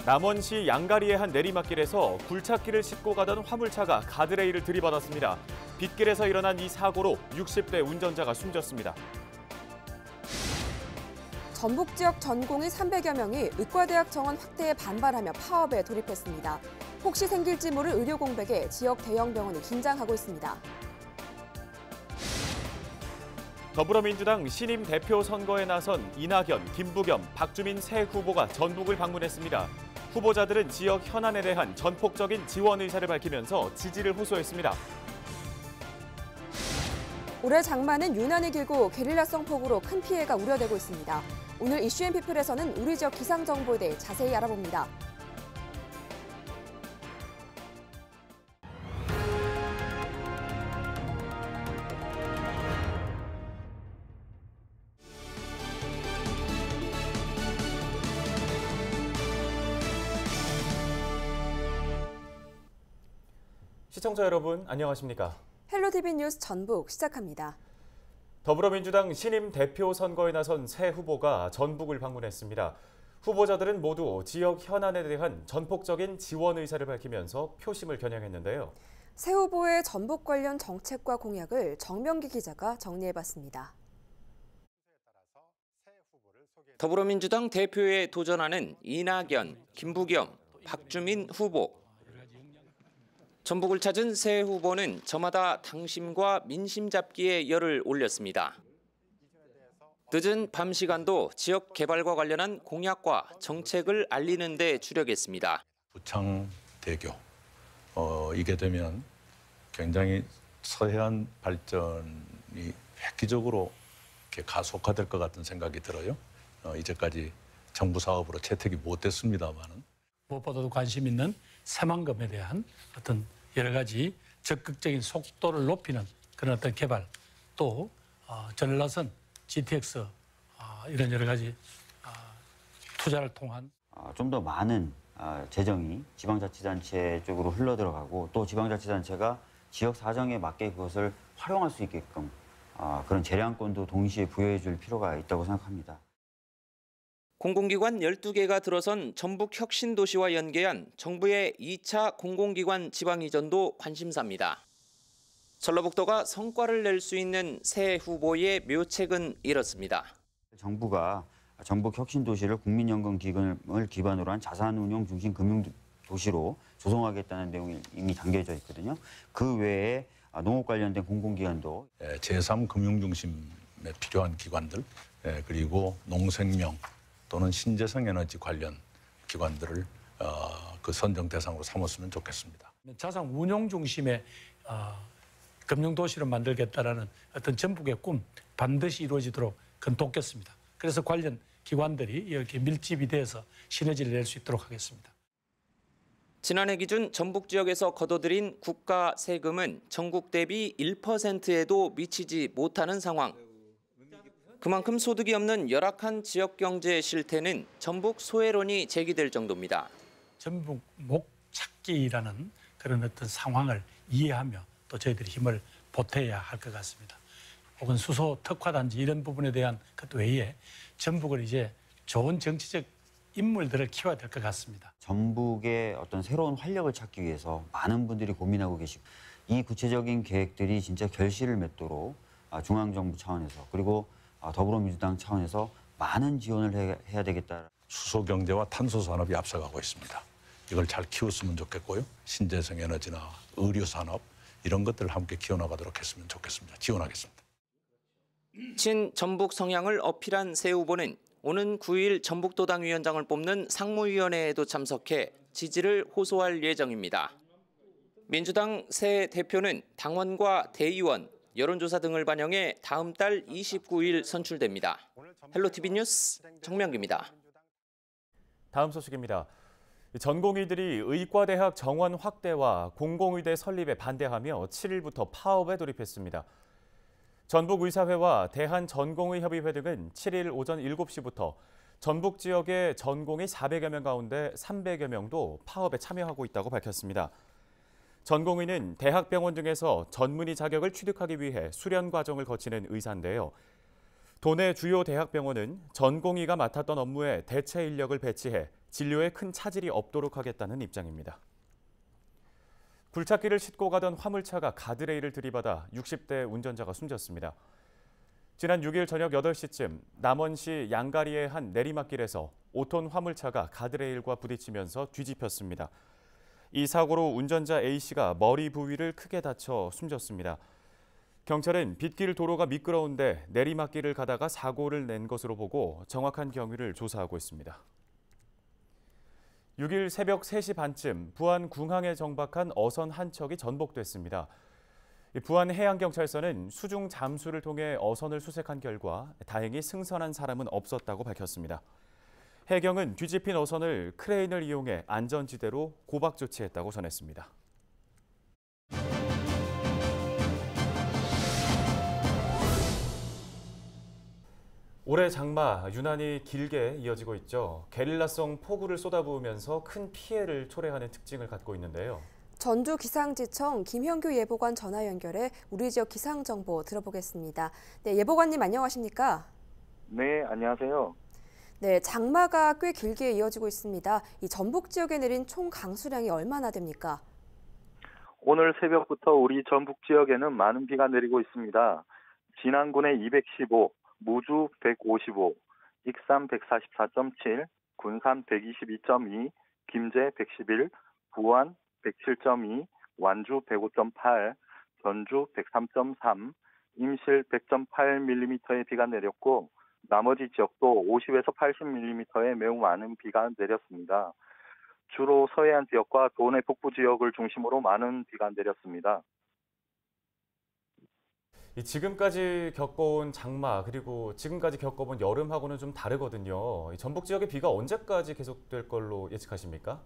남원시 양가리의 한 내리막길에서 굴착기를 싣고 가던 화물차가 가드레일을 들이받았습니다. 빗길에서 일어난 이 사고로 60대 운전자가 숨졌습니다. 전북 지역 전공의 300여 명이 의과대학 정원 확대에 반발하며 파업에 돌입했습니다. 혹시 생길지 모를 의료 공백에 지역 대형 병원이 긴장하고 있습니다. 더불어민주당 신임 대표 선거에 나선 이낙연, 김부겸, 박주민 새 후보가 전북을 방문했습니다. 후보자들은 지역 현안에 대한 전폭적인 지원 의사를 밝히면서 지지를 호소했습니다. 올해 장마는 유난히 길고 게릴라성 폭우로 큰 피해가 우려되고 있습니다. 오늘 이슈앤피플에서는 우리 지역 기상정보에 대해 자세히 알아봅니다. 시청자 여러분, 안녕하십니까? 헬로티비 뉴스 전북 시작합니다. 더불어민주당 신임 대표 선거에 나선 새 후보가 전북을 방문했습니다. 후보자들은 모두 지역 현안에 대한 전폭적인 지원 의사를 밝히면서 표심을 겨냥했는데요. 새 후보의 전북 관련 정책과 공약을 정명기 기자가 정리해봤습니다. 더불어민주당 대표에 도전하는 이낙연, 김부겸, 박주민 후보. 전북을 찾은 새 후보는 저마다 당심과 민심 잡기에 열을 올렸습니다. 늦은 밤 시간도 지역 개발과 관련한 공약과 정책을 알리는 데 주력했습니다. 부창대교, 이게 되면 굉장히 서해안 발전이 획기적으로 이렇게 가속화될 것 같은 생각이 들어요. 이제까지 정부 사업으로 채택이 못 됐습니다만은. 무엇보다도 관심 있는 새만금에 대한 어떤 여러 가지 적극적인 속도를 높이는 그런 어떤 개발, 또 전라선, GTX 이런 여러 가지 투자를 통한 좀 더 많은 재정이 지방자치단체 쪽으로 흘러들어가고 또 지방자치단체가 지역 사정에 맞게 그것을 활용할 수 있게끔 그런 재량권도 동시에 부여해 줄 필요가 있다고 생각합니다. 공공기관 12개가 들어선 전북혁신도시와 연계한 정부의 2차 공공기관 지방이전도 관심사입니다. 전라북도가 성과를 낼 수 있는 새 후보의 묘책은 이렇습니다. 정부가 전북혁신도시를 국민연금기금을 기반으로 한 자산운용 중심 금융도시로 조성하겠다는 내용이 이미 담겨져 있거든요. 그 외에 농업 관련된 공공기관도 제3금융중심에 필요한 기관들, 그리고 농생명, 또는 신재생 에너지 관련 기관들을 그 선정 대상으로 삼았으면 좋겠습니다. 자산 운용 중심의 금융도시를 만들겠다라는 어떤 전북의 꿈 반드시 이루어지도록 그건 돕겠습니다. 그래서 관련 기관들이 이렇게 밀집이 돼서 시너지를 낼 수 있도록 하겠습니다. 지난해 기준 전북 지역에서 거둬들인 국가 세금은 전국 대비 1%에도 미치지 못하는 상황. 그만큼 소득이 없는 열악한 지역 경제 실태는 전북 소외론이 제기될 정도입니다. 전북 목 찾기라는 그런 어떤 상황을 이해하며 또 저희들이 힘을 보태야 할 것 같습니다. 혹은 수소 특화단지 이런 부분에 대한 것 외에 전북을 이제 좋은 정치적 인물들을 키워야 될 것 같습니다. 전북의 어떤 새로운 활력을 찾기 위해서 많은 분들이 고민하고 계시고 이 구체적인 계획들이 진짜 결실을 맺도록 중앙정부 차원에서 그리고 더불어민주당 차원에서 많은 지원을 해야 되겠다. 수소경제와 탄소산업이 앞서가고 있습니다. 이걸 잘 키웠으면 좋겠고요. 신재생 에너지나 의료산업 이런 것들을 함께 키워나가도록 했으면 좋겠습니다. 지원하겠습니다. 친전북 성향을 어필한 새 후보는 오는 9일 전북도당 위원장을 뽑는 상무위원회에도 참석해 지지를 호소할 예정입니다. 민주당 새 대표는 당원과 대의원, 여론조사 등을 반영해 다음 달 29일 선출됩니다. 헬로티비 뉴스 정명기입니다. 다음 소식입니다. 전공의들이 의과대학 정원 확대와 공공의대 설립에 반대하며 7일부터 파업에 돌입했습니다. 전북의사회와 대한전공의협의회 등은 7일 오전 7시부터 전북 지역의 전공의 400여 명 가운데 300여 명도 파업에 참여하고 있다고 밝혔습니다. 전공의는 대학병원 등에서 전문의 자격을 취득하기 위해 수련 과정을 거치는 의사인데요. 도내 주요 대학병원은 전공의가 맡았던 업무에 대체 인력을 배치해 진료에 큰 차질이 없도록 하겠다는 입장입니다. 굴착기를 싣고 가던 화물차가 가드레일을 들이받아 60대 운전자가 숨졌습니다. 지난 6일 저녁 8시쯤 남원시 양가리의 한 내리막길에서 5톤 화물차가 가드레일과 부딪히면서 뒤집혔습니다. 이 사고로 운전자 A씨가 머리 부위를 크게 다쳐 숨졌습니다. 경찰은 빗길 도로가 미끄러운데 내리막길을 가다가 사고를 낸 것으로 보고 정확한 경위를 조사하고 있습니다. 6일 새벽 3시 반쯤 부안 궁항에 정박한 어선 한 척이 전복됐습니다. 부안 해양경찰서는 수중 잠수를 통해 어선을 수색한 결과 다행히 승선한 사람은 없었다고 밝혔습니다. 해경은 뒤집힌 어선을 크레인을 이용해 안전지대로 고박 조치했다고 전했습니다. 올해 장마 유난히 길게 이어지고 있죠. 게릴라성 폭우를 쏟아부으면서 큰 피해를 초래하는 특징을 갖고 있는데요. 전주기상지청 김형규 예보관 전화 연결해 우리 지역 기상 정보 들어보겠습니다. 네, 예보관님 안녕하십니까? 네, 안녕하세요. 네, 장마가 꽤 길게 이어지고 있습니다. 이 전북 지역에 내린 총 강수량이 얼마나 됩니까? 오늘 새벽부터 우리 전북 지역에는 많은 비가 내리고 있습니다. 진안군에 215, 무주 155, 익산 144.7, 군산 122.2, 김제 111, 부안 107.2, 완주 105.8, 전주 103.3, 임실 100.8mm의 비가 내렸고 나머지 지역도 50에서 80mm의 매우 많은 비가 내렸습니다. 주로 서해안 지역과 도내 북부 지역을 중심으로 많은 비가 내렸습니다. 지금까지 겪어온 장마 그리고 지금까지 겪어본 여름하고는 좀 다르거든요. 전북 지역의 비가 언제까지 계속될 걸로 예측하십니까?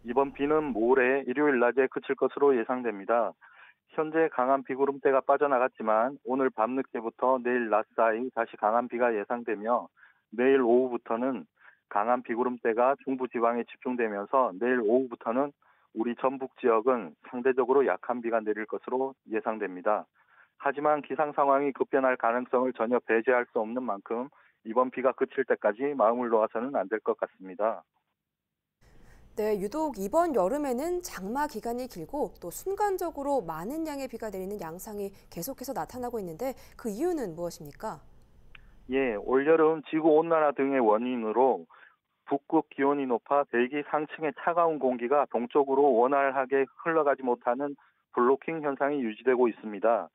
이번 비는 모레 일요일 낮에 그칠 것으로 예상됩니다. 현재 강한 비구름대가 빠져나갔지만 오늘 밤늦게부터 내일 낮 사이 다시 강한 비가 예상되며 내일 오후부터는 강한 비구름대가 중부 지방에 집중되면서 내일 오후부터는 우리 전북 지역은 상대적으로 약한 비가 내릴 것으로 예상됩니다. 하지만 기상 상황이 급변할 가능성을 전혀 배제할 수 없는 만큼 이번 비가 그칠 때까지 마음을 놓아서는 안 될 것 같습니다. 네, 유독 이번 여름에는 장마 기간이 길고 또 순간적으로 많은 양의 비가 내리는 양상이 계속해서 나타나고 있는데 그 이유는 무엇입니까? 예, 올여름 지구온난화 등의 원인으로 북극 기온이 높아 대기 상층의 차가운 공기가 동쪽으로 원활하게 흘러가지 못하는 블로킹 현상이 유지되고 있습니다.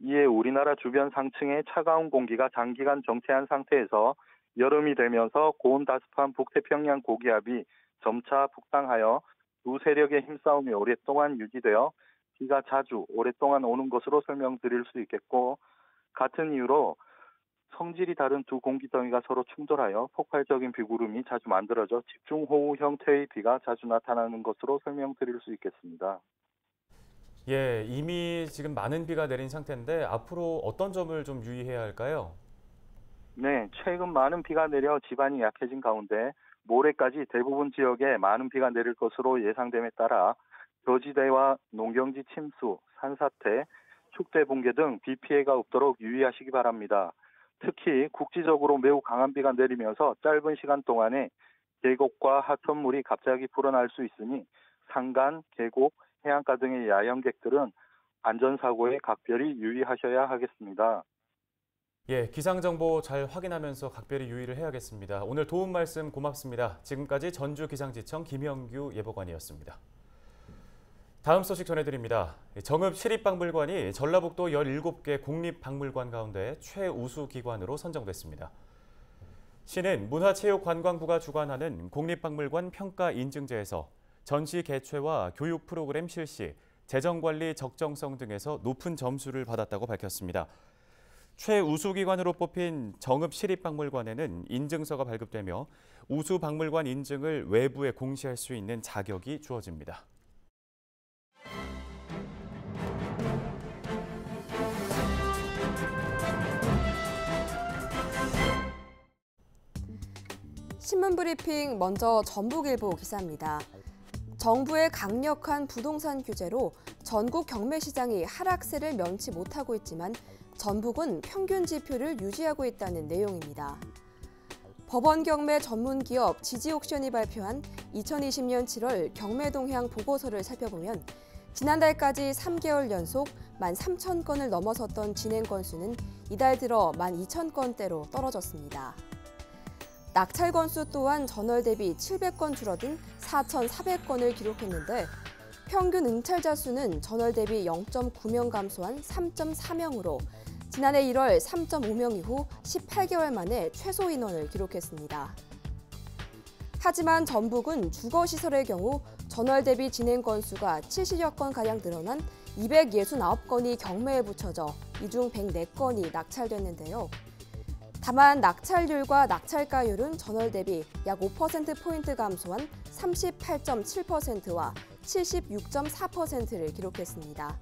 이에 우리나라 주변 상층의 차가운 공기가 장기간 정체한 상태에서 여름이 되면서 고온다습한 북태평양 고기압이 점차 북상하여 두 세력의 힘싸움이 오랫동안 유지되어 비가 자주 오랫동안 오는 것으로 설명드릴 수 있겠고 같은 이유로 성질이 다른 두 공기덩이가 서로 충돌하여 폭발적인 비구름이 자주 만들어져 집중호우 형태의 비가 자주 나타나는 것으로 설명드릴 수 있겠습니다. 예, 이미 지금 많은 비가 내린 상태인데 앞으로 어떤 점을 좀 유의해야 할까요? 네, 최근 많은 비가 내려 지반이 약해진 가운데 모레까지 대부분 지역에 많은 비가 내릴 것으로 예상됨에 따라 저지대와 농경지 침수, 산사태, 축대 붕괴 등 비 피해가 없도록 유의하시기 바랍니다. 특히 국지적으로 매우 강한 비가 내리면서 짧은 시간 동안에 계곡과 하천물이 갑자기 불어날 수 있으니 산간, 계곡, 해안가 등의 야영객들은 안전사고에 각별히 유의하셔야 하겠습니다. 예, 기상정보 잘 확인하면서 각별히 유의를 해야겠습니다. 오늘 도움 말씀 고맙습니다. 지금까지 전주기상지청 김형규 예보관이었습니다. 다음 소식 전해드립니다. 정읍 시립박물관이 전라북도 17개 국립박물관 가운데 최우수 기관으로 선정됐습니다. 시는 문화체육관광부가 주관하는 국립박물관 평가 인증제에서 전시 개최와 교육 프로그램 실시, 재정관리 적정성 등에서 높은 점수를 받았다고 밝혔습니다. 최우수기관으로 뽑힌 정읍 시립박물관에는 인증서가 발급되며 우수박물관 인증을 외부에 공시할 수 있는 자격이 주어집니다. 신문 브리핑 먼저 전북일보 기사입니다. 정부의 강력한 부동산 규제로 전국 경매시장이 하락세를 면치 못하고 있지만 전북은 평균 지표를 유지하고 있다는 내용입니다. 법원 경매 전문기업 지지옥션이 발표한 2020년 7월 경매 동향 보고서를 살펴보면 지난달까지 3개월 연속 13,000건을 넘어섰던 진행 건수는 이달 들어 12,000건대로 떨어졌습니다. 낙찰 건수 또한 전월 대비 700건 줄어든 4,400건을 기록했는데 평균 응찰자 수는 전월 대비 0.9명 감소한 3.4명으로 지난해 1월 3.5명 이후 18개월 만에 최소 인원을 기록했습니다. 하지만 전북은 주거시설의 경우 전월 대비 진행 건수가 70여 건가량 늘어난 269건이 경매에 붙여져 이 중 104건이 낙찰됐는데요. 다만 낙찰률과 낙찰가율은 전월 대비 약 5%포인트 감소한 38.7%와 76.4%를 기록했습니다.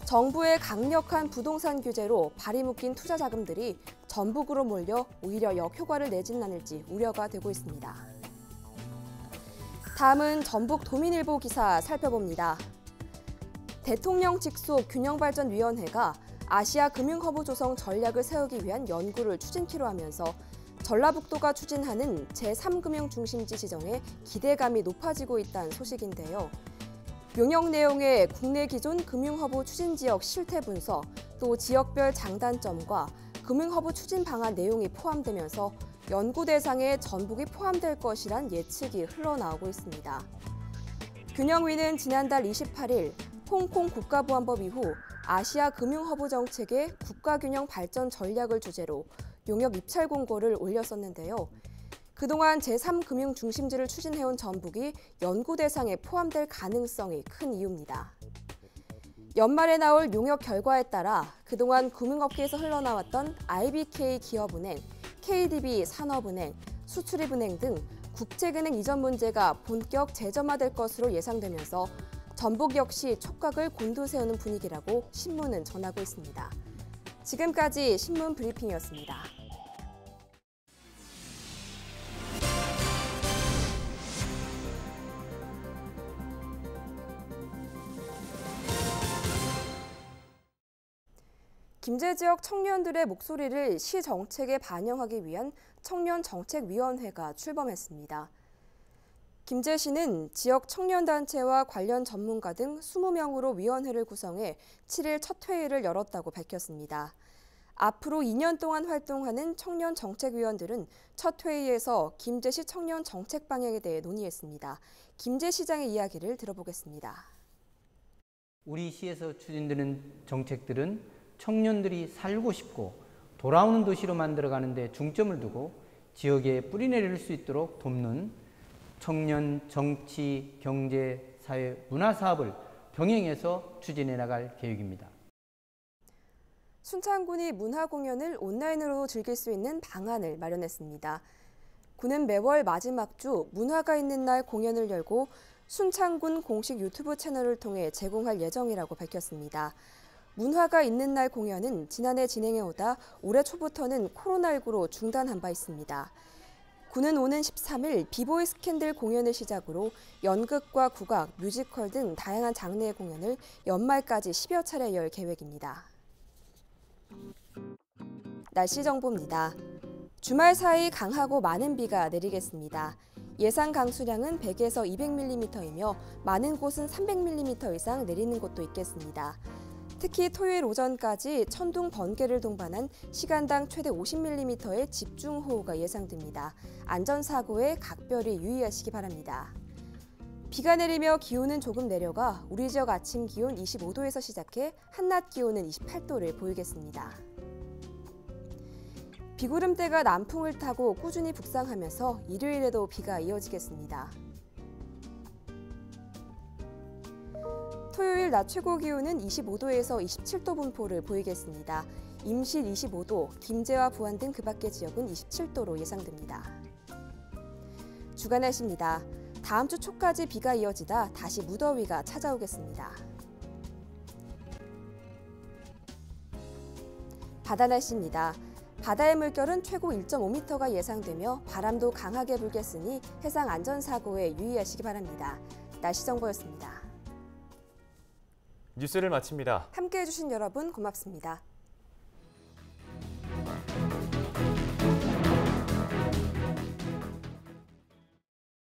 정부의 강력한 부동산 규제로 발이 묶인 투자 자금들이 전북으로 몰려 오히려 역효과를 내지는 않을지 우려가 되고 있습니다. 다음은 전북 도민일보 기사 살펴봅니다. 대통령 직속 균형발전위원회가 아시아 금융허브 조성 전략을 세우기 위한 연구를 추진키로 하면서 전라북도가 추진하는 제3금융중심지 지정에 기대감이 높아지고 있다는 소식인데요. 용역 내용에 국내 기존 금융허브 추진지역 실태 분석, 또 지역별 장단점과 금융허브 추진 방안 내용이 포함되면서 연구 대상에 전북이 포함될 것이란 예측이 흘러나오고 있습니다. 균형위는 지난달 28일 홍콩 국가보안법 이후 아시아 금융허브 정책의 국가균형 발전 전략을 주제로 용역 입찰 공고를 올렸었는데요. 그동안 제3금융중심지를 추진해온 전북이 연구 대상에 포함될 가능성이 큰 이유입니다. 연말에 나올 용역 결과에 따라 그동안 금융업계에서 흘러나왔던 IBK 기업은행, KDB 산업은행, 수출입은행 등 국책은행 이전 문제가 본격 재점화될 것으로 예상되면서 전북 역시 촉각을 곤두세우는 분위기라고 신문은 전하고 있습니다. 지금까지 신문 브리핑이었습니다. 김제 지역 청년들의 목소리를 시 정책에 반영하기 위한 청년정책위원회가 출범했습니다. 김제시는 지역 청년단체와 관련 전문가 등 20명으로 위원회를 구성해 7일 첫 회의를 열었다고 밝혔습니다. 앞으로 2년 동안 활동하는 청년정책위원들은 첫 회의에서 김제시 청년 정책 방향에 대해 논의했습니다. 김제시장의 이야기를 들어보겠습니다. 우리 시에서 추진되는 정책들은 청년들이 살고 싶고 돌아오는 도시로 만들어가는 데 중점을 두고 지역에 뿌리내릴 수 있도록 돕는 청년, 정치, 경제, 사회, 문화 사업을 병행해서 추진해 나갈 계획입니다. 순창군이 문화 공연을 온라인으로 즐길 수 있는 방안을 마련했습니다. 군은 매월 마지막 주 문화가 있는 날 공연을 열고 순창군 공식 유튜브 채널을 통해 제공할 예정이라고 밝혔습니다. 문화가 있는 날 공연은 지난해 진행해오다 올해 초부터는 코로나19로 중단한 바 있습니다. 군은 오는 13일 비보이 스캔들 공연을 시작으로 연극과 국악, 뮤지컬 등 다양한 장르의 공연을 연말까지 10여 차례 열 계획입니다. 날씨 정보입니다. 주말 사이 강하고 많은 비가 내리겠습니다. 예상 강수량은 100에서 200mm이며 많은 곳은 300mm 이상 내리는 곳도 있겠습니다. 특히 토요일 오전까지 천둥, 번개를 동반한 시간당 최대 50mm의 집중호우가 예상됩니다. 안전사고에 각별히 유의하시기 바랍니다. 비가 내리며 기온은 조금 내려가 우리 지역 아침 기온 25도에서 시작해 한낮 기온은 28도를 보이겠습니다. 비구름대가 남풍을 타고 꾸준히 북상하면서 일요일에도 비가 이어지겠습니다. 토요일 낮 최고 기온은 25도에서 27도 분포를 보이겠습니다. 임실 25도, 김제와 부안 등 그 밖의 지역은 27도로 예상됩니다. 주간 날씨입니다. 다음 주 초까지 비가 이어지다 다시 무더위가 찾아오겠습니다. 바다 날씨입니다. 바다의 물결은 최고 1.5m가 예상되며 바람도 강하게 불겠으니 해상 안전사고에 유의하시기 바랍니다. 날씨 정보였습니다. 뉴스를 마칩니다. 함께해 주신 여러분 고맙습니다.